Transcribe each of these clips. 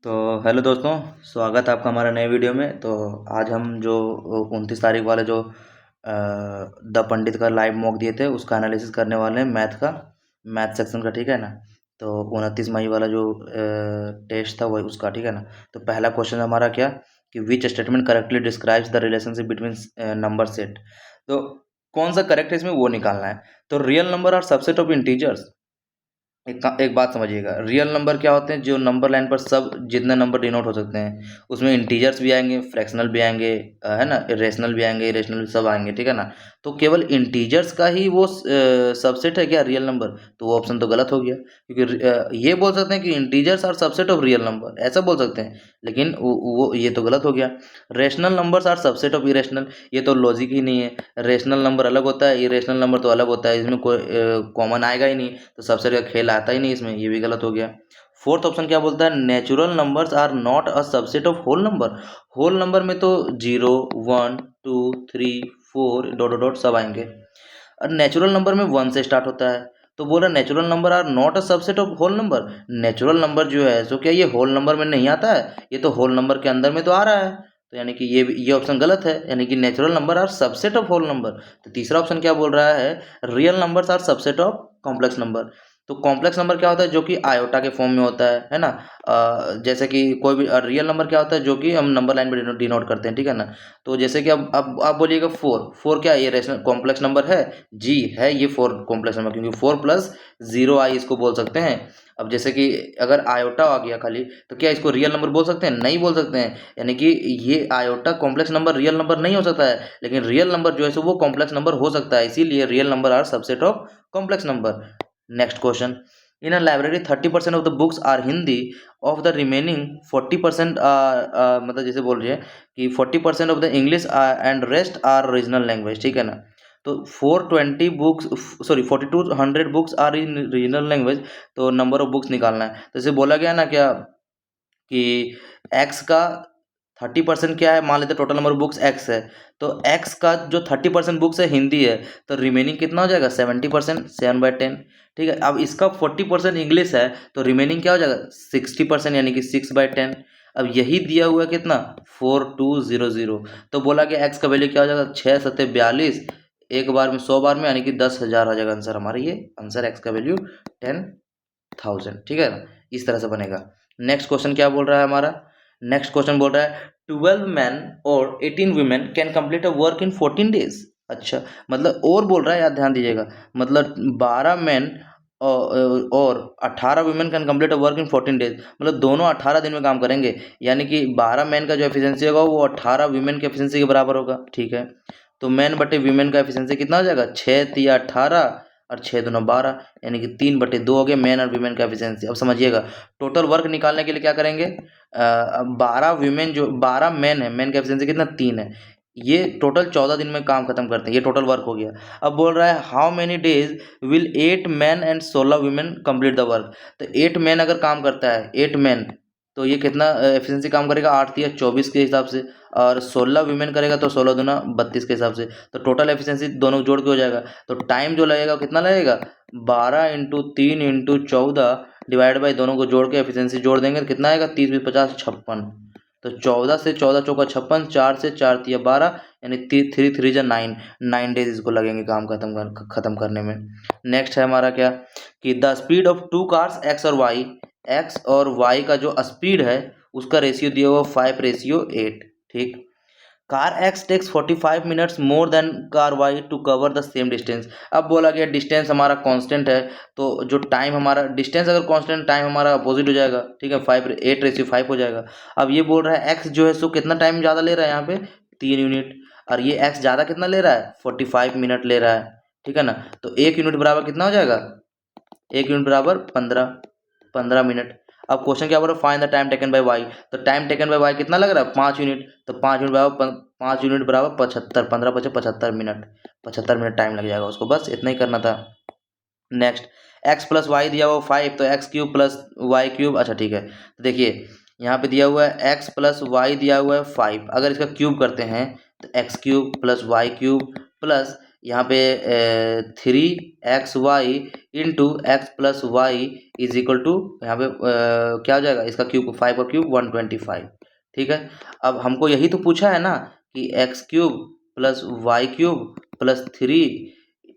तो हेलो दोस्तों, स्वागत है आपका हमारे नए वीडियो में। तो आज हम जो 29 तारीख वाले जो द पंडित का लाइव मॉक दिए थे उसका एनालिसिस करने वाले हैं, मैथ सेक्शन का, ठीक है ना। तो 29 मई वाला जो टेस्ट था वही उसका, ठीक है ना। तो पहला क्वेश्चन हमारा क्या कि which statement correctly describes the relationship between number set. तो कौन सा करेक्ट है इसमें वो निकालना है। तो real number are subset of integers. एक बात समझिएगा, रियल नंबर क्या होते हैं, जो नंबर लाइन पर सब जितने नंबर डिनोट हो सकते हैं उसमें इंटीजर्स भी आएंगे, फ्रैक्शनल भी आएंगे, है ना, रेशनल भी आएंगे, इरेशनल भी, सब आएंगे, ठीक है ना। तो केवल इंटीजर्स का ही वो सबसेट है क्या रियल नंबर, तो वो ऑप्शन तो गलत हो गया, क्योंकि ये बोल सकते हैं कि integers are subset of real number, ऐसा बोल सकते हैं, लेकिन वो ये तो गलत हो गया। Rational numbers are subset of irrational, ये तो लॉजिक ही नहीं है। रेशनल नंबर अलग होता है, इरेशनल नंबर तो अलग होता है, इसमें कोई कॉमन आएगा ही नहीं, तो सबसेट का खेल आता ही नहीं इसमें, ये भी गलत हो गया। फोर्थ ऑप्शन क्या बोलता है, natural numbers are not a subset of whole number. Whole number में तो 0, 1, 2, 3, 4 डॉट डॉट डॉट सब आएंगे, और नेचुरल नंबर में 1 से स्टार्ट होता है। तो बोल रहा natural number are not a subset of whole number. Natural number जो है सो क्या ये होल नंबर में नहीं आता है, ये तो होल नंबर के अंदर में तो आ रहा है। तो यानी कि ये ऑप्शन गलत है, यानी कि natural number are subset of whole number. तो तीसरा ऑप्शन क्या बोल रहा है, real numbers are subset of complex number. तो कॉम्प्लेक्स नंबर क्या होता है, जो कि आयोटा के फॉर्म में होता है ना। जैसे कि कोई भी रियल नंबर क्या होता है, जो कि हम नंबर लाइन में डिनोट करते हैं, ठीक है ना। तो जैसे कि अब आप बोलिएगा फोर, फोर क्या ये रेशनल कॉम्प्लेक्स नंबर है, जी है, ये फोर कॉम्प्लेक्स नंबर, क्योंकि 4+0 इसको बोल सकते हैं। अब जैसे कि अगर आयोटा आ गया खाली, तो क्या इसको रियल नंबर बोल सकते हैं, नहीं बोल सकते हैं। यानी कि ये iota complex number real number नहीं हो सकता है, लेकिन रियल नंबर जो है सो वो कॉम्प्लेक्स नंबर हो सकता है, इसीलिए real number are subset of complex number. Next question, in a library 30% of the books are Hindi, of the remaining 40% मतलब जैसे बोल रहे हैं कि 40% of the English and rest are regional language, ठीक है ना। तो 420 books, sorry 4200 books are in regional language. तो नंबर ऑफ बुक्स निकालना है। तो जैसे बोला गया ना क्या कि एक्स का 30% क्या है, मान लेते टोटल नंबर बुक्स एक्स है, तो एक्स का जो 30% बुक्स है हिंदी है, तो रिमेनिंग कितना हो जाएगा 70%, 7/10। ठीक है, अब इसका 40% इंग्लिश है, तो रिमेनिंग क्या हो जाएगा 60%, यानी कि 6/10। अब यही दिया हुआ है कितना 4200। तो बोला कि एक्स का वैल्यू क्या हो जाएगा 6×7=42, एक बार में 100 बार में, यानी कि 10,000 आ जाएगा आंसर हमारा। ये आंसर एक्स का वैल्यू 10,000, ठीक है ना, इस तरह से बनेगा। नेक्स्ट क्वेश्चन क्या बोल रहा है हमारा, नेक्स्ट क्वेश्चन बोल रहा है 12 men और 18 women can complete a work in 14 days। अच्छा, मतलब और बोल रहा है, यार ध्यान दीजिएगा, मतलब 12 men और 18 women can complete a work in 14 days, मतलब दोनों 18 दिन में काम करेंगे, यानी कि 12 men का जो एफिशिएंसी होगा वो 18 women के एफिशिएंसी के बराबर होगा, ठीक है। तो मैन बटे वीमेन का एफिशिएंसी कितना हो जाएगा, 6×3=18 और 6×2=12, यानी कि 3/2 हो गया मैन और वीमेन का एफिशिएंसी। अब समझिएगा, टोटल वर्क निकालने के लिए क्या करेंगे, 12 वीमेन जो 12 मैन है, मैन का एफिशिएंसी कितना 3 है, ये टोटल 14 दिन में काम खत्म करते हैं, ये टोटल वर्क हो गया। अब बोल रहा है how many days will 8 men and 16 women complete the work. तो 8 मैन अगर काम करता है, 8 मैन, तो ये कितना एफिशिएंसी काम करेगा, 8×3=24 के हिसाब से, और 16 वीमेन करेगा तो 16×2=32 के हिसाब से। तो टोटल एफिशिएंसी दोनों जोड़ के हो जाएगा। तो टाइम जो लगेगा कितना लगेगा, 12×3×14 डिवाइड बाई दोनों को जोड़ के एफिशिएंसी जोड़ देंगे तो कितना आएगा, 30×50=56। तो 14 से 14×4=56, 4 से 4×3=12, यानी 3×3=9, 9 डेज इसको लगेंगे काम खत्म करने में। नेक्स्ट है हमारा क्या कि the speed of two cars X और वाई, एक्स और वाई का जो स्पीड है उसका रेशियो दिया हुआ 5:8, ठीक। Car X takes 45 minutes more than car Y to cover the same distance. अब बोला गया डिस्टेंस हमारा कांस्टेंट है, तो जो टाइम हमारा, डिस्टेंस अगर कांस्टेंट, टाइम हमारा अपोजिट हो जाएगा, ठीक है, 8:5 हो जाएगा। अब ये बोल रहा है एक्स जो है सो कितना टाइम ज़्यादा ले रहा है यहाँ पे 3 यूनिट, और ये एक्स ज़्यादा कितना ले रहा है 45 मिनट ले रहा है, ठीक है ना। तो 1 यूनिट बराबर कितना हो जाएगा, 1 यूनिट बराबर 15 मिनट। अब क्वेश्चन क्या बोल रहा है, find the time taken by Y. तो टाइम टेकन बाय वाई कितना लग रहा है 5 यूनिट, तो 5 यूनिट बराबर 75, 15×5=75 मिनट, 75 मिनट टाइम लग जाएगा उसको, बस इतना ही करना था। नेक्स्ट, एक्स प्लस वाई दिया हुआ 5, तो x³ + y³, अच्छा ठीक है। तो देखिए यहाँ पे दिया हुआ है x प्लस वाई दिया हुआ है 5, अगर इसका क्यूब करते हैं तो x³ + y³ प्लस यहाँ पे 3xy into X plus Y is equal to, यहाँ पे क्या हो जाएगा इसका क्यूब, 5 का क्यूब 125। ठीक है, अब हमको यही तो पूछा है ना कि X cube plus Y cube plus 3।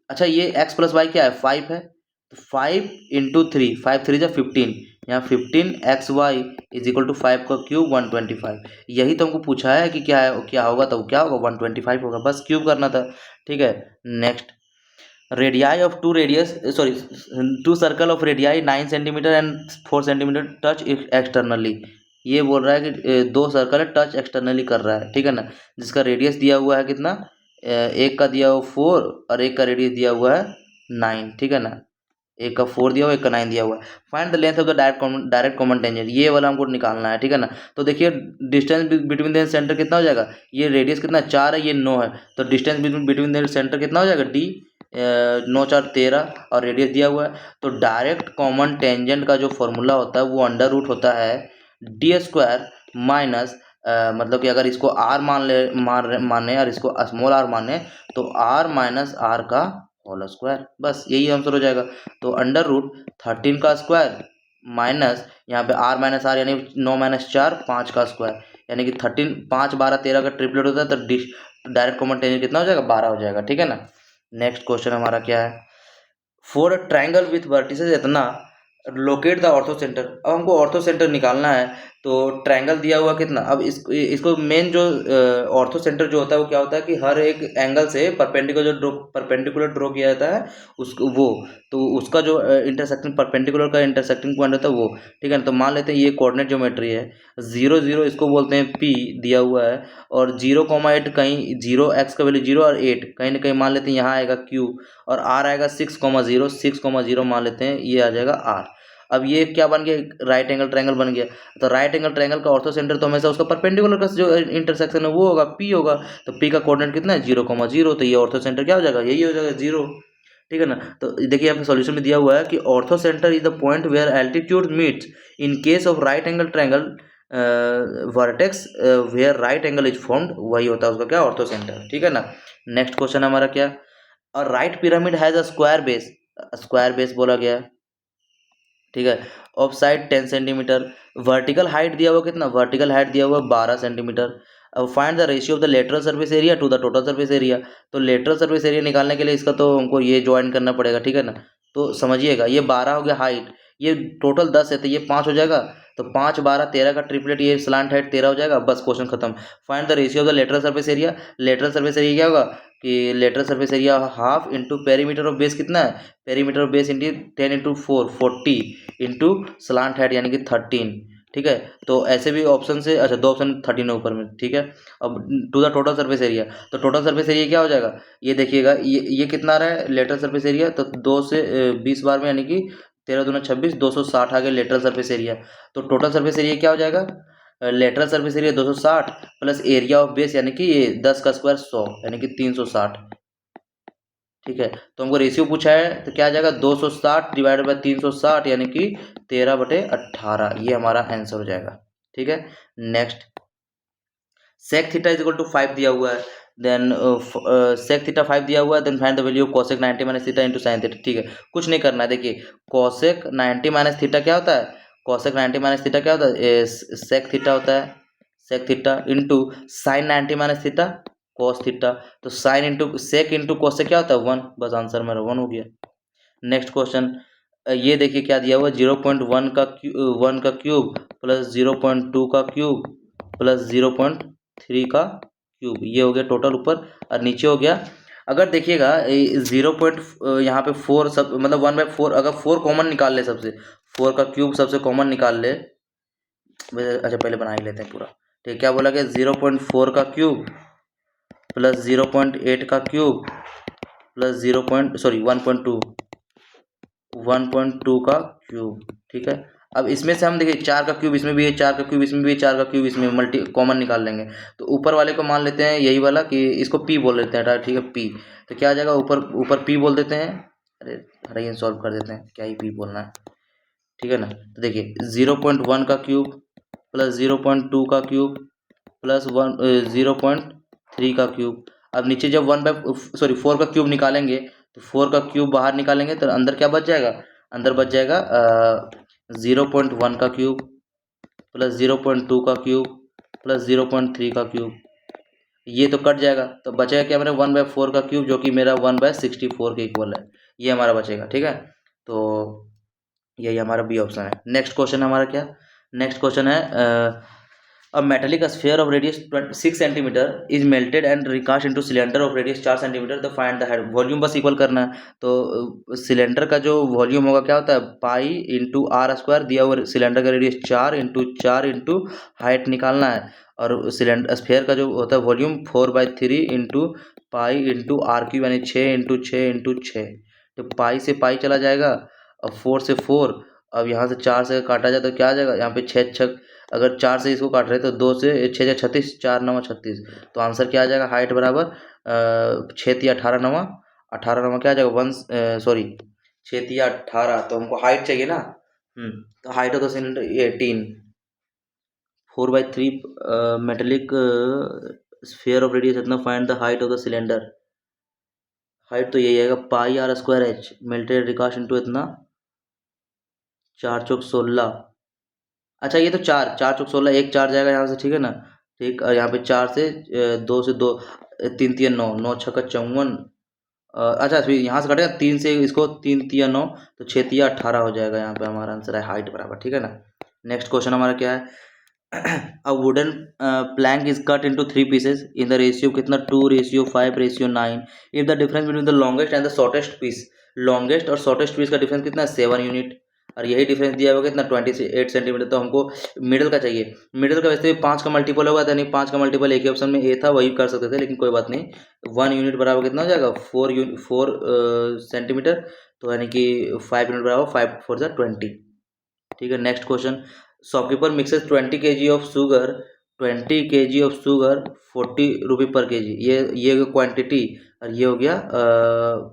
अच्छा, ये एक्स प्लस वाई क्या है, 5 है, तो 5 इंटू 3, 5 3 जा 15, यहाँ 15 X Y is equal to 5 का क्यूब 125। यही तो हमको पूछा है कि क्या है, क्या होगा, तो क्या होगा 125 होगा, बस क्यूब करना था। ठीक है, next, radii of two radius sorry two circle of radii 9 centimetre and 4 centimetre touch externally. ये बोल रहा है कि दो सर्कल है, टच एक्सटर्नली कर रहा है, ठीक है ना, जिसका रेडियस दिया हुआ है कितना, एक का दिया हुआ 4 और एक का रेडियस दिया हुआ है 9, ठीक है ना, एक का 4 दिया हुआ, एक का 9 दिया हुआ है। Find the length of the direct common tangent, ये वाला हमको निकालना है, ठीक है ना। तो देखिए डिस्टेंस बिटवीन द सेंटर कितना हो जाएगा, ये रेडियस कितना 4 है, ये 9 है, तो डिस्टेंस बिटवीन द सेंटर कितना हो जाएगा, डी 9 4 13 और रेडियस दिया हुआ है। तो डायरेक्ट कॉमन टेंजेंट का जो फॉर्मूला होता है वो अंडर रूट होता है डी स्क्वायर माइनस, मतलब कि अगर इसको आर माने और इसको स्मॉल आर माने तो आर माइनस आर का होल स्क्वायर, बस यही आंसर हो जाएगा। तो अंडर रूट 13 का स्क्वायर माइनस यहाँ पे आर माइनस आर यानी 9 माइनस 4 5 का स्क्वायर, यानी कि 13 5 12 13 का ट्रिपलेट होता है, तो डायरेक्ट कॉमन टेंजेंट कितना हो जाएगा, 12 हो जाएगा, ठीक है ना। नेक्स्ट क्वेश्चन हमारा क्या है, for a triangle with vertices इतना लोकेट द ऑर्थो सेंटर। अब हमको ऑर्थो सेंटर निकालना है, तो ट्रायंगल दिया हुआ कितना, अब इसको मेन जो ऑर्थो सेंटर जो होता है वो क्या होता है कि हर एक एंगल से परपेंडिकुलर ड्रॉ किया जाता है उसको, वो तो उसका जो इंटरसेक्टिंग परपेंडिकुलर का इंटरसेक्टिंग पॉइंट होता है वो, ठीक है ना। तो मान लेते हैं ये कोऑर्डिनेट ज्योमेट्री है, 0 0 इसको बोलते हैं पी दिया हुआ है, और 0,8 कहीं 0 एक्स का वैल्यू 0 और 8 कहीं ना कहीं मान लेते हैं यहाँ आएगा क्यू, और आर आएगा 6,0 मान लेते हैं ये आ जाएगा आर। अब ये क्या बन गया, राइट एंगल ट्रायंगल बन गया। तो राइट एंगल ट्रायंगल का ऑर्थो सेंटर तो हमेशा उसका परपेंडिकुलर का जो इंटरसेक्शन है वो होगा, पी होगा। तो पी का कोऑर्डिनेट कितना है 0,0, तो ये ऑर्थो सेंटर क्या हो जाएगा, यही हो जाएगा 0, ठीक है ना। तो देखिए यहाँ पे सॉल्यूशन में दिया हुआ है कि orthocentre is the point where altitude meets in case of right angle triangle vertex where right angle is formed, वही होता है उसका क्या, ऑर्थो सेंटर, ठीक है ना। नेक्स्ट क्वेश्चन हमारा क्या, और right pyramid has a square base बोला गया है, ठीक है, of side 10 centimetre, vertical height दिया हुआ कितना, वर्टिकल हाइट दिया हुआ 12 सेंटीमीटर। अब find the ratio of the lateral surface area to the total surface area. तो लेटरल सरफेस एरिया निकालने के लिए इसका तो हमको ये ज्वाइन करना पड़ेगा, ठीक है ना। तो समझिएगा ये 12 हो गया हाइट, ये टोटल 10 है तो ये 5 हो जाएगा, तो 5 12 13 का ट्रिपलेट, ये स्लांट हाइट 13 हो जाएगा, बस क्वेश्चन खत्म। Find the ratio of the lateral surface area, lateral surface area क्या होगा कि lateral surface area half into perimeter of base कितना है, perimeter of base into 10 into 4 40 into slant height यानी कि 13, ठीक है। तो ऐसे भी ऑप्शन से, अच्छा 2 ऑप्शन 13 है ऊपर में, ठीक है। अब to the total surface area, तो टोटल सरफेस एरिया क्या हो जाएगा, ये देखिएगा ये कितना आ रहा है लेटरल सरफेस एरिया, तो 2 से 20 बार में यानी कि 13 दूना 26, 260 आ गया लेटरल सरफेस एरिया। तो टोटल सरफेस एरिया क्या हो जाएगा, lateral surface area 260 plus area of base यानी कि ये 10 का स्क्वायर 100 यानी कि 360, ठीक है। तो हमको रेशियो पूछा है तो क्या आ जाएगा 260 डिवाइडेड बाई 360 यानी कि 13/18, ये हमारा आंसर हो जाएगा, ठीक है। Next, sec theta is equal to 5 दिया हुआ है, देन सेक थीटा 5 दिया हुआ है, then find the value of cosec 90 minus theta into sine theta, ठीक है। कुछ नहीं करना है, देखिए कोसेक 90 माइनस थीटा क्या होता है, कोसेक 90 माइनस थीटा क्या होता है, सेक थीटा होता है, sec theta into sine 90 minus theta cos theta. तो sine into sec into cos से क्या होता है 1, बस आंसर मेरा 1 हो गया। नेक्स्ट क्वेश्चन, ये देखिए क्या दिया हुआ है 0.1 का 1 का क्यूब प्लस 0.2 का क्यूब प्लस 0.3 का क्यूब, ये हो गया टोटल ऊपर, और नीचे हो गया, अगर देखिएगा 0 पॉइंट यहाँ पे 4 सब मतलब 1/4, अगर 4 कॉमन निकाल ले, सबसे 4 का क्यूब सबसे कॉमन निकाल ले, अच्छा पहले बना ही लेते हैं पूरा, ठीक, क्या बोला गया 0.4 का क्यूब प्लस 0.8 का क्यूब प्लस 1.2 का क्यूब, ठीक है। अब इसमें से हम देखिए 4 का क्यूब इसमें भी है, 4 का क्यूब इसमें भी है, 4 का क्यूब इसमें, मल्टी कॉमन निकाल लेंगे। तो ऊपर वाले को मान लेते हैं यही वाला कि इसको पी बोल लेते हैं, ठीक है पी। तो क्या आ जाएगा, ऊपर ऊपर पी बोल देते हैं, अरे हटाइए सॉल्व कर देते हैं, क्या ही पी बोलना है, ठीक है ना। तो देखिए 0.1 का क्यूब प्लस 0.2 का क्यूब प्लस 0.3 का क्यूब। अब नीचे जब 4 का क्यूब निकालेंगे तो 4 का क्यूब बाहर निकालेंगे तो अंदर क्या बच जाएगा, अंदर बच जाएगा 0.1 का क्यूब प्लस 0.2 का क्यूब प्लस 0.3 का क्यूब, ये तो कट जाएगा तो बचेगा क्या मेरा 1/4 का क्यूब जो कि मेरा 1/64 के इक्वल है, ये हमारा बचेगा। ठीक है, तो यही हमारा बी ऑप्शन है। नेक्स्ट क्वेश्चन हमारा क्या, नेक्स्ट क्वेश्चन है a metallic sphere of radius 6 centimetre is melted and recast into cylinder of radius 4 centimetre, तो फाइंड द हेड। वॉल्यूम बस इक्वल करना है, तो सिलेंडर का जो वॉल्यूम होगा क्या होता है पाई इंटू आर स्क्वायर, दिया हुआ सिलेंडर का रेडियस 4 इंटू हाइट निकालना है, और सिलेंडर स्फीयर का जो होता है volume 4/3 into pi into r cube यानी 6 तो पाई से पाई चला जाएगा, अब 4 से 4, अब यहाँ से 4 से काटा जाए तो क्या आ जाएगा, यहाँ पे 6 अगर 4 से इसको काट रहे तो 2 से 6 36, 4 9 36, तो आंसर क्या आ जाएगा हाइट बराबर 6 18 9 18 9 क्या आ जाएगा 6 18, तो हमको हाइट चाहिए ना, तो हाइट होगा cylinder 18, 4/3 metallic sphere of radius इतना, find the height of the cylinder. Height तो यही आएगा pi r square h melted recast into इतना 4 चौक 16, अच्छा ये तो 4 4 चौक 16, एक 4 जाएगा यहाँ से, ठीक है ना, ठीक, और यहाँ पे 4 से 2 से 2 3 3 9 9 6 54, अच्छा फिर यहाँ से कटेगा 3 से इसको 3 3 9, तो 6 3 18 हो जाएगा, यहाँ पे हमारा आंसर है हाइट बराबर। ठीक है ना, नेक्स्ट क्वेश्चन हमारा क्या है a wooden plank is cut into 3 pieces in the ratio कितना 2:5:9, if the difference between the longest and the shortest piece, longest और शॉर्टेस्ट पीस का डिफरेंस कितना है 7 यूनिट, और यही डिफरेंस दिया हुआ कितना 28 सेंटीमीटर, तो हमको मिडल का चाहिए, मिडल का वैसे भी 5 का मल्टीपल होगा, यानी 5 का मल्टीपल एक ही ऑप्शन में ए था वही कर सकते थे, लेकिन कोई बात नहीं, 1 यूनिट बराबर कितना हो जाएगा 4 सेंटीमीटर, तो यानी कि 5 यूनिट बराबर 5 4 जा 20। ठीक है, next question shopkeeper mixes 20 kg of sugar 20 kg of sugar 40 रुपये पर केजी, ये क्वांटिटी और ये हो गया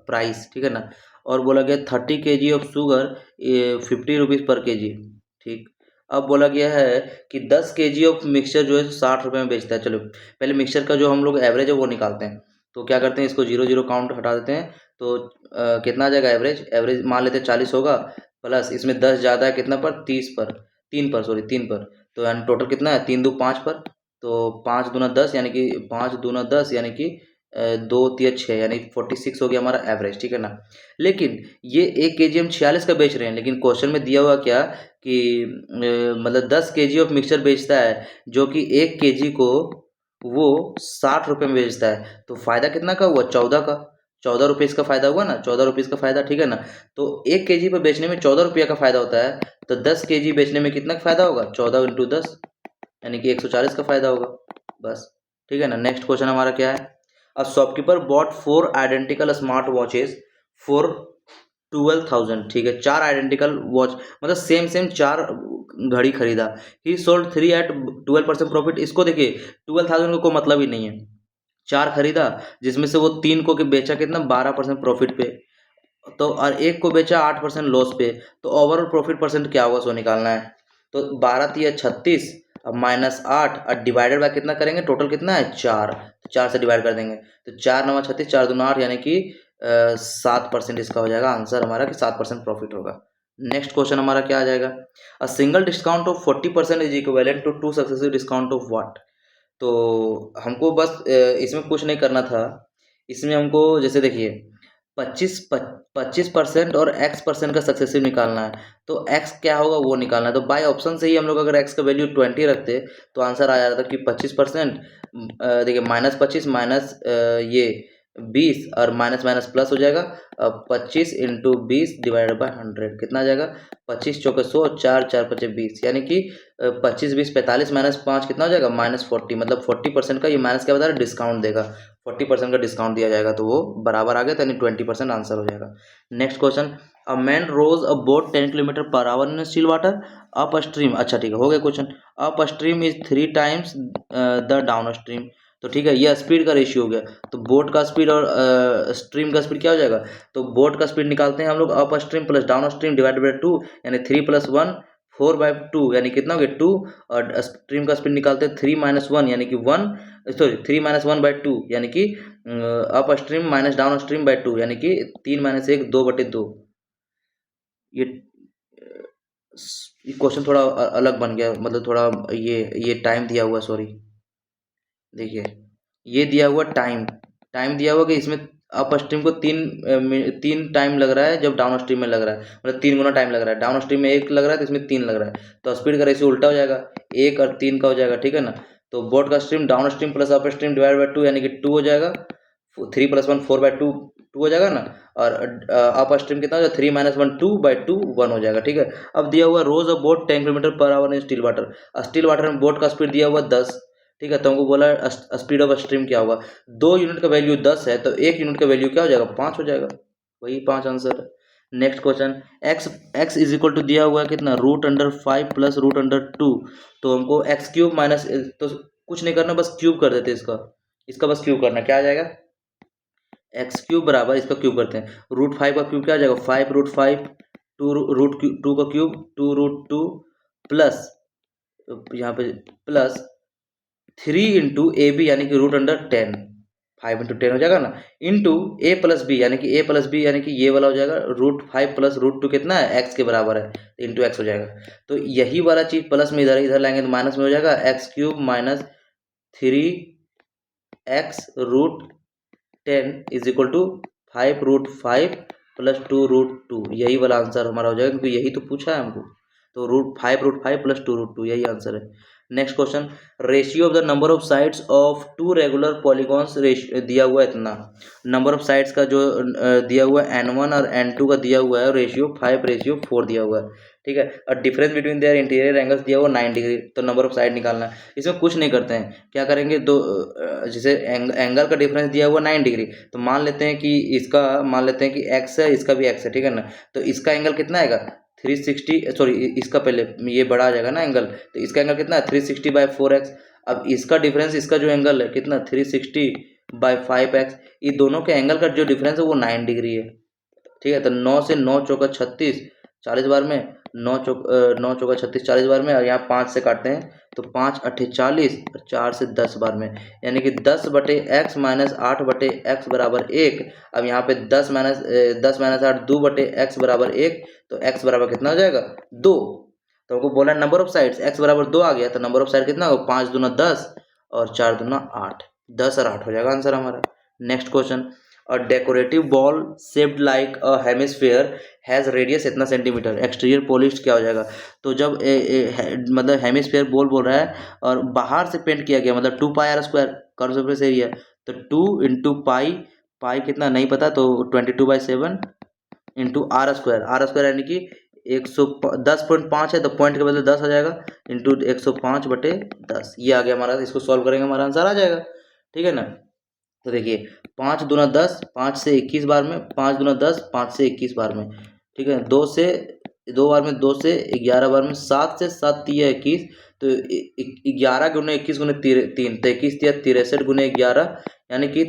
प्राइस। ठीक है ना, और बोला गया 30 kg ऑफ शुगर 50 रुपीज़ पर केजी। ठीक, अब बोला गया है कि 10 kg ऑफ मिक्सचर जो है 60 रुपये में बेचता है। चलो पहले मिक्सचर का जो हम लोग एवरेज है वो निकालते हैं, तो क्या करते हैं इसको 0 0 काउंट हटा देते हैं, तो कितना आ जाएगा एवरेज, एवरेज मान लेते हैं 40 होगा, प्लस इसमें 10 ज़्यादा है कितना पर 3 पर, तो यानी टोटल कितना है 3 2 5 पर, तो 5 दूना 10 यानी कि 5 दूना 10 यानी कि 2 3 6 यानी 46 हो गया हमारा एवरेज। ठीक है ना, लेकिन ये 1 kg हम 46 का बेच रहे हैं, लेकिन क्वेश्चन में दिया हुआ क्या कि मतलब 10 kg ऑफ मिक्सचर बेचता है जो कि 1 kg को वो 60 रुपये में बेचता है, तो फायदा कितना का हुआ 14 का, 14 रुपये इसका फायदा हुआ ना, 14 रुपये इसका फायदा। ठीक है ना, तो 1 kg पर बेचने में 14 रुपये का फायदा होता है, तो 10 kg बेचने में कितना का फायदा होगा 14 इंटू 10 यानी कि 140 का फायदा होगा बस। ठीक है ना, नेक्स्ट क्वेश्चन हमारा क्या है a shopkeeper bot 4 identical smart watches for 12,000। ठीक है, 4 आइडेंटिकल वॉच मतलब सेम सेम 4 घड़ी खरीदा, ही सोल्ड 3 एट 12% प्रॉफिट। इसको देखिए 12,000 को कोई मतलब ही नहीं है, 4 खरीदा जिसमें से वो 3 को बेचा कितना 12% प्रॉफिट पे, तो और एक को बेचा 8% लॉस पे, तो ओवरऑल प्रॉफिट परसेंट क्या होगा सो निकालना है। तो 12 3 36 अब -8 और डिवाइडेड बाय कितना करेंगे, टोटल कितना है 4, तो 4 से डिवाइड कर देंगे, तो 4 9 36 4 दूना 8 यानी कि 7% इसका हो जाएगा आंसर हमारा कि 7% प्रॉफिट होगा। नेक्स्ट क्वेश्चन हमारा क्या आ जाएगा a single discount of 40% is equivalent to 2 successive discount of what. तो हमको बस इसमें कुछ नहीं करना था, इसमें हमको जैसे देखिए 25% और x% का सक्सेसिव निकालना है, तो x क्या होगा वो निकालना है, तो बाय ऑप्शन से ही हम लोग अगर x का वैल्यू 20 रखते तो आंसर आ जाता कि 25%, देखिए -25 माइनस ये 20 और माइनस माइनस प्लस हो जाएगा, 25 इंटू 20 डिवाइडेड बाय 100 कितना आ जाएगा 25 चौके 100 4 4 5 20 यानी कि 25 20 45 -5 कितना हो जाएगा -40, मतलब 40% का ये माइनस क्या बता रहा है डिस्काउंट देगा, 40% का डिस्काउंट दिया जाएगा, तो वो बराबर आ गया, तो यानी 20% आंसर हो जाएगा। Next question a man rows a boat 10 kilometre per hour in still water upstream. अच्छा ठीक है, हो गया question, upstream is 3 times the downstream, तो ठीक है ये स्पीड का रेशियो हो गया, तो बोट का स्पीड और स्ट्रीम का स्पीड क्या हो जाएगा, तो बोट का स्पीड निकालते हैं हम लोग up stream plus down stream divided by 2 यानी 3 + 1 4/2 यानी कितना हो गया 2, और स्ट्रीम का स्पीड निकालते हैं 3 - 1 यानी कि 1, सॉरी 3 - 1/2 यानी कि up stream minus down stream by 2 यानी कि 3 - 1 2/2। ये क्वेश्चन थोड़ा अलग बन गया, मतलब थोड़ा ये टाइम दिया हुआ, सॉरी देखिए ये दिया हुआ टाइम, टाइम दिया हुआ कि इसमें अप स्ट्रीम को 3 टाइम लग रहा है, जब डाउन स्ट्रीम में लग रहा है, मतलब 3 गुना टाइम लग रहा है। डाउन स्ट्रीम में 1 लग रहा है तो इसमें 3 लग रहा है, तो स्पीड का रेशियो उल्टा हो जाएगा, 1 और 3 का हो जाएगा, ठीक है ना। तो बोट का stream down stream plus up stream divide by 2 यानी कि 2 हो जाएगा, 3 + 1 4/2 2 हो जाएगा ना, और अप स्ट्रीम कितना हो जाएगा 3 - 1 2/2 1 हो जाएगा, ठीक है। अब दिया हुआ रोज of boat 10 km/h in still water, still water में बोट का स्पीड दिया हुआ 10, ठीक है। तो हमको बोला स्पीड ऑफ स्ट्रीम क्या होगा, 2 यूनिट का वैल्यू 10 है तो 1 यूनिट का वैल्यू क्या हो जाएगा 5 हो जाएगा, वही 5 आंसर है। Next question, x is equal to दिया हुआ है कितना √5 प्लस √2, तो हमको x³ माइनस, तो कुछ नहीं करना, बस क्यूब कर देते इसका, इसका बस क्यूब करना, क्या आ जाएगा x³ बराबर इसका क्यूब करते हैं, √5 का क्यूब क्या आ जाएगा 5√5, 2 का क्यूब 2√2 प्लस, यहाँ पे प्लस 3 इंटू ए बी यानी कि √10, 5 इंटू 10 हो जाएगा ना, इंटू a प्लस बी यानी कि ये वाला हो जाएगा √5 प्लस √2 कितना है x के बराबर है, इंटू x हो जाएगा। तो यही वाला चीज प्लस में इधर लाएंगे तो माइनस में हो जाएगा, x³ minus 3x√10 is equal to 5√5 plus 2√2, यही वाला आंसर हमारा हो जाएगा, क्योंकि यही तो पूछा है हमको। तो √5 प्लस 2√2 यही आंसर है। Next question, ratio of the number of sides of 2 regular polygons, दिया हुआ है इतना, नंबर ऑफ साइड्स का जो दिया हुआ है n1 और n2 का दिया हुआ है रेशियो 5/4 दिया हुआ है, ठीक है। और difference between their interior angles दिया हुआ 9 डिग्री, तो नंबर ऑफ साइड निकालना है। इसमें कुछ नहीं करते हैं, क्या करेंगे, दो जैसे एंगल का डिफरेंस दिया हुआ 9 डिग्री, तो मान लेते हैं कि इसका, मान लेते हैं कि x है, इसका भी x है, ठीक है ना। तो इसका एंगल कितना आएगा 360, सॉरी इसका पहले ये बड़ा आ जाएगा ना एंगल, तो इसका एंगल कितना है 360/4x। अब इसका डिफरेंस, इसका जो एंगल है कितना 360/5x, ये दोनों के एंगल का जो डिफरेंस है वो 9 डिग्री है, ठीक है। तो 9 से 9 चौका 36, 40 बार में, 9 चौका 36 40 बार में, और यहाँ 5 से काटते हैं तो 5 8 40 और 4 से 10 बार में, यानी कि 10/x माइनस 8/x बराबर 1। अब यहाँ पे 10 - 8 2/x बराबर 1, तो x बराबर कितना हो जाएगा 2। तो हमको बोला नंबर ऑफ साइड्स, x बराबर 2 आ गया, तो नंबर ऑफ साइड कितना होगा 5 दूना 10 और 4 दूना 8, 10 और 8 हो जाएगा आंसर हमारा। Next question, a decorative ball shaped like a hemisphere has radius इतना सेंटीमीटर, एक्सटीरियर पॉलिश्ड क्या हो जाएगा। तो जब मतलब हेमिस्फीयर बॉल बोल रहा है और बाहर से पेंट किया गया, मतलब 2πr² कर्व सरफेस एरिया, तो 2 इंटू पाई कितना नहीं पता, तो 22/7 इंटू r² यानी कि 110.5 है, तो पॉइंट के बदले 10 आ जाएगा, इंटू 105/10, ये आ गया हमारा। इसको सॉल्व करेंगे हमारा आंसर आ जाएगा, ठीक है ना। तो देखिए 5 दूना 10, 5 से 21 बार में, 5 दूना 10, 5 से 21 बार में, ठीक है। 2 बार में, 2 से 11 बार में, 7 से 7 तिया 21, तो 11 गुने 21 गुने 3, तो 21 तिया 63 गुने 11 यानी कि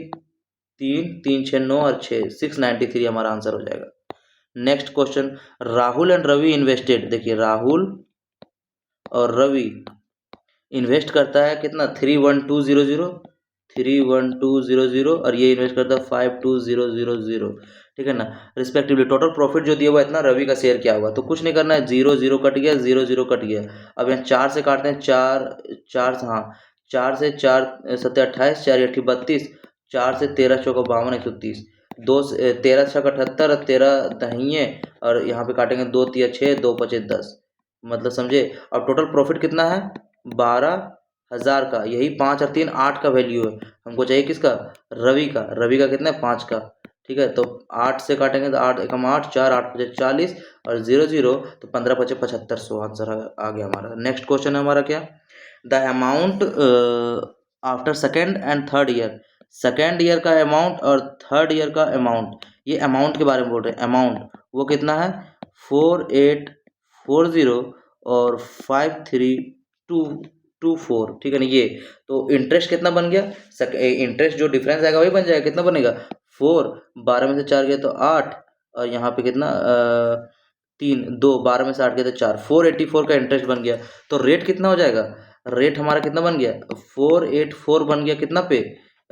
3 3 6 9 और 6 693 हमारा आंसर हो जाएगा। Next question, Rahul and Ravi invested, देखिए राहुल और रवि इन्वेस्ट करता है कितना 31200 और ये इन्वेस्ट करता है 52000, ठीक है ना, रिस्पेक्टिवली। टोटल प्रॉफिट जो दिया हुआ है इतना, रवि का शेयर क्या हुआ, तो कुछ नहीं करना है, 0 0 कट गया, 0 0 कट गया। अब यहाँ 4 से काटते हैं, 4 हाँ 4 से 4 7 28, 4 8 32, 4 से 13 चौका 52 130, 2 से 13 6 78 और 13 दहिए, और यहाँ पे काटेंगे 2 तिया 6 2 5 10, मतलब समझे। अब टोटल प्रॉफिट कितना है 12,000 का, यही 5 और 3 8 का वैल्यू है, हमको चाहिए किसका रवि का कितना है 5 का, ठीक है। तो 8 से काटेंगे तो 8 एकम 8 4 8 5 40 और 0 0, तो 15 5 7500 आंसर आ गया हमारा। नेक्स्ट क्वेश्चन है हमारा क्या, the amount after second and third year, second year का अमाउंट और थर्ड ईयर का अमाउंट, ये अमाउंट के बारे में बोल रहे हैं, अमाउंट वो कितना है 4840 और 53224, ठीक है ना। ये तो इंटरेस्ट कितना बन गया, इंटरेस्ट जो डिफरेंस आएगा वही बन जाएगा, कितना बनेगा 4, 12 में से 4 गया तो 8, और यहाँ पे कितना 3, 2, 12 में से 8 गया तो 4, 484 का इंटरेस्ट बन गया। तो रेट कितना हो जाएगा, रेट हमारा कितना बन गया, 484 बन गया कितना पे,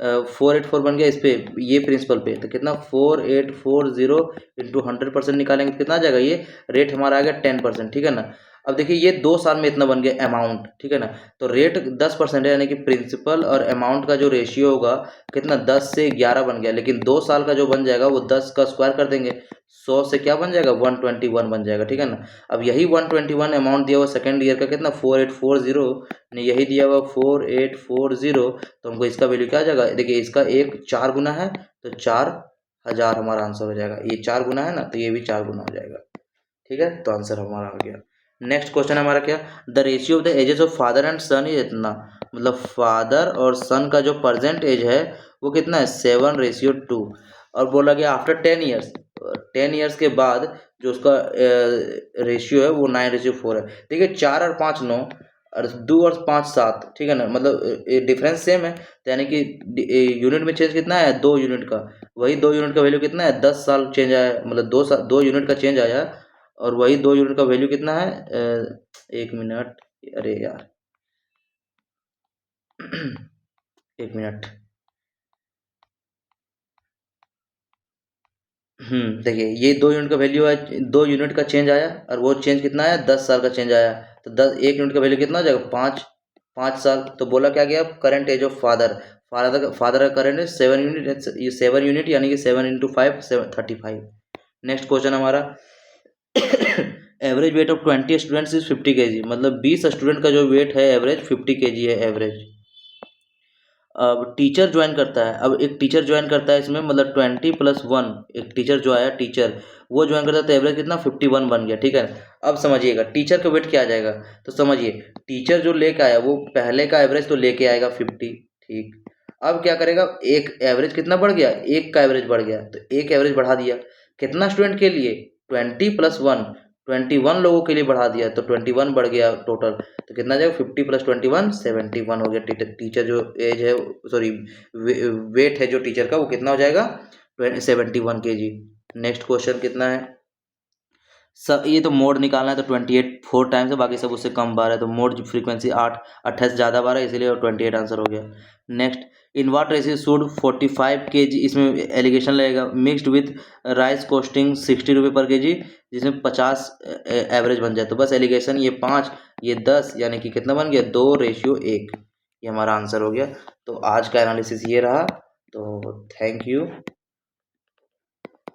484 बन गया इस पे, ये प्रिंसिपल पे। तो कितना 4840 इंटू 100% निकालेंगे तो कितना आ जाएगा, ये रेट हमारा आ गया 10%, ठीक है ना। अब देखिए ये 2 साल में इतना बन गया अमाउंट, ठीक है ना। तो रेट 10% है, यानी कि प्रिंसिपल और अमाउंट का जो रेशियो होगा कितना 10 से 11 बन गया। लेकिन 2 साल का जो बन जाएगा वो 10 का स्क्वायर कर देंगे, 100 से क्या बन जाएगा 121 बन जाएगा, ठीक है ना। अब यही 121 अमाउंट दिया हुआ सेकेंड ईयर का कितना 4840 ने यही दिया हुआ 4840, तो हमको इसका वैल्यू क्या आ जाएगा, देखिए इसका एक 4 गुना है तो 4000 हमारा आंसर हो जाएगा। ये 4 गुना है ना, तो ये भी 4 गुना हो जाएगा, ठीक है। तो आंसर हमारा आ गया। नेक्स्ट क्वेश्चन है हमारा क्या, the ratio of the ages of father and son is इतना, मतलब फादर और सन का जो प्रेजेंट एज है वो कितना है 7:2। और बोला गया आफ्टर 10 ईयर्स, 10 ईयर्स के बाद जो उसका रेशियो है वो 9:4 है। देखिए 4 और 5 9 और 2 और 5 7, ठीक है ना, मतलब डिफरेंस सेम है। तो यानी कि यूनिट में चेंज कितना है 2 यूनिट का, वही 2 यूनिट का वैल्यू कितना है 10 साल चेंज आया, मतलब 2 यूनिट का चेंज आया। और वही 2 यूनिट का वैल्यू कितना है, 1 मिनट, अरे यार 1 मिनट, देखिए ये 2 यूनिट का वैल्यू है, 2 यूनिट का चेंज आया और वो चेंज कितना आया 10 साल का चेंज आया। तो 1 यूनिट का वैल्यू कितना हो जाएगा 5 साल। तो बोला क्या गया current age of father, father का करंट है 7 यूनिट, ये 7 यूनिट यानी कि 7 इंटू 5 35। नेक्स्ट क्वेश्चन हमारा average weight of 20 students is 50 kg, मतलब 20 स्टूडेंट का जो वेट है एवरेज 50 kg है एवरेज। अब टीचर ज्वाइन करता है, अब एक टीचर ज्वाइन करता है इसमें, मतलब 20+1 एक टीचर जो आया टीचर वो ज्वाइन करता है तो एवरेज कितना 51 बन गया, ठीक है। अब समझिएगा टीचर का वेट क्या आ जाएगा, तो समझिए टीचर जो लेके आया वो पहले का एवरेज तो लेके आएगा 50, ठीक। अब क्या करेगा, एक एवरेज कितना बढ़ गया, एक का एवरेज बढ़ गया तो एक एवरेज बढ़ा दिया, कितना स्टूडेंट के लिए 20+1, 21 लोगों के लिए बढ़ा दिया तो 21 बढ़ गया टोटल। तो कितना जाएगा 50+21 71 हो गया। टीचर जो एज है, सॉरी वेट है जो टीचर का वो कितना हो जाएगा 71 kg। नेक्स्ट क्वेश्चन कितना है, सब ये तो मोड निकालना है तो 28 4 टाइम्स है, बाकी सब उससे कम बार है, तो मोड फ्रीक्वेंसी 28 ज़्यादा बार है इसलिए 28 आंसर हो गया। Next in what ratio should 45 kg, इसमें एलिगेशन लगेगा, मिक्सड विथ राइस कॉस्टिंग 60 रुपये पर kg, जिसमें 50 एवरेज बन जाए। तो बस एलिगेशन ये 5 ये 10 यानी कि कितना बन गया 2:1, ये हमारा आंसर हो गया। तो आज का एनालिसिस ये रहा। तो थैंक यू,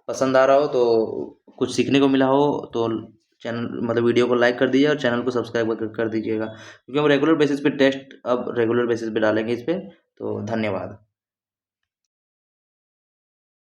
पसंद आ रहा हो तो कुछ सीखने को मिला हो तो चैनल मतलब वीडियो को लाइक कर दीजिए और चैनल को सब्सक्राइब कर दीजिएगा, क्योंकि हम रेगुलर बेसिस पे टेस्ट अब रेगुलर बेसिस पे डालेंगे इस पर। तो धन्यवाद।